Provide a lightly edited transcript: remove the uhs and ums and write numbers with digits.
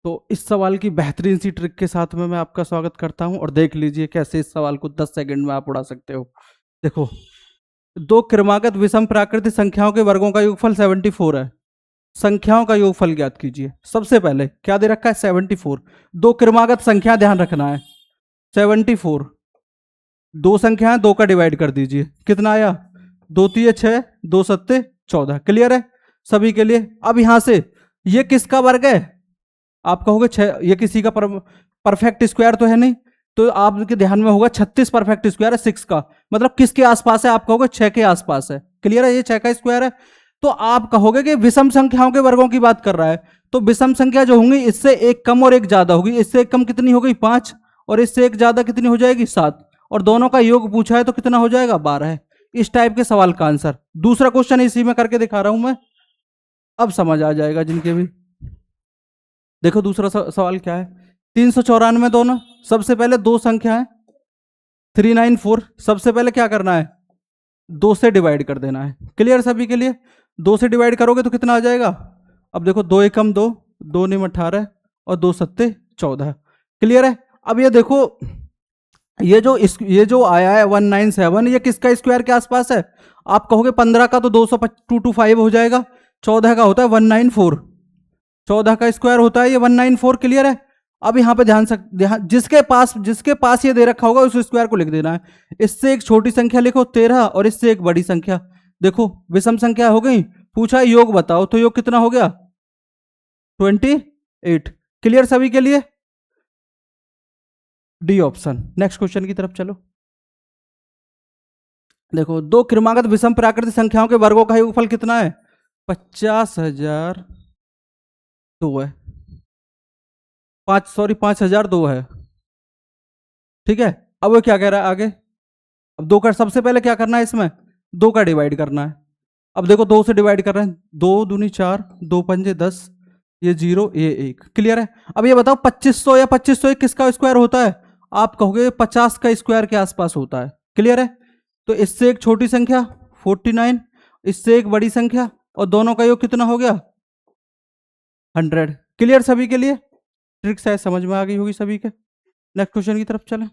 तो इस सवाल की बेहतरीन सी ट्रिक के साथ में मैं आपका स्वागत करता हूं और देख लीजिए कैसे इस सवाल को 10 सेकंड में आप उड़ा सकते हो। देखो, दो क्रमागत विषम प्राकृतिक संख्याओं के वर्गों का योगफल 74 है। संख्याओं का योगफल ज्ञात कीजिए। सबसे पहले क्या दे रखा है? 74। दो क्रमागत संख्या ध्यान रखना है। 74 दो संख्या है, दो का डिवाइड कर दीजिए, कितना आया? 2 3 6, 2 7 14। क्लियर है सभी के लिए? अब यहां से ये किसका वर्ग है? आप कहोगे 6, ये किसी का परफेक्ट स्क्वायर तो है नहीं, तो आपके ध्यान में होगा 36 परफेक्ट स्क्वायर है 6 का, मतलब किसके आसपास है? आप कहोगे 6 के आसपास है। क्लियर है? ये 6 का स्क्वायर है। तो आप कहोगे कि विषम संख्याओं के वर्गों की बात कर रहा है, तो विषम संख्या जो होंगी इससे एक कम और एक ज्यादा होगी। इससे एक कम कितनी हो गई? 5, और इससे एक ज्यादा कितनी हो जाएगी? 7, और दोनों का योग पूछा है तो कितना हो जाएगा? 12 है। इस टाइप के सवाल का आंसर। दूसरा क्वेश्चन इसी में करके दिखा रहा हूं मैं, अब समझ आ जाएगा जिनके भी। देखो दूसरा सवाल क्या है? 394 दोनों, सबसे पहले दो संख्या है 394, सबसे पहले क्या करना है? 2 से डिवाइड कर देना है। क्लियर सभी के लिए? 2 से डिवाइड करोगे तो कितना आ जाएगा? अब देखो 2 एकम 2, 2 निम 18 और 2 सत्ते 14। क्लियर है? अब ये देखो, ये जो आया है 197, ये किसका स्क्वायर के आसपास है? आप कहोगे 15 का तो 225 हो जाएगा, 14 का होता है 194, 14 का स्क्वायर होता है ये 194। क्लियर है? अब यहां पे ध्यान जिसके पास ये दे रखा होगा उस स्क्वायर को लिख देना है। इससे एक छोटी संख्या लिखो 13, और इससे एक बड़ी संख्या। देखो विषम संख्या हो गई, पूछा है योग बताओ, तो योग कितना हो गया? 28। क्लियर सभी के लिए? D option. नेक्स्ट क्वेश्चन की तरफ चलो। देखो, दो क्रमागत विषम प्राकृतिक संख्याओं के वर्गों का योगफल कितना है? 50,002 है। 5002 है। ठीक है, अब वो क्या कह रहा है आगे? अब दो का सबसे पहले क्या करना है? इसमें 2 का डिवाइड करना है। अब देखो 2 से डिवाइड कर रहे हैं, 2 दूनी 4, 2 पंजे 10, ये 0 ये 1। क्लियर है? अब ये बताओ 2500 या 2501 किसका स्क्वायर होता है? आप कहोगे 50 का स्क्वायर के आसपास होता है। क्लियर है? तो इससे एक छोटी संख्या 49, इससे एक बड़ी संख्या, और दोनों का योग कितना हो गया? 100। क्लियर सभी के लिए? ट्रिक शायद समझ में आ गई होगी सभी के। नेक्स्ट क्वेश्चन की तरफ चलें।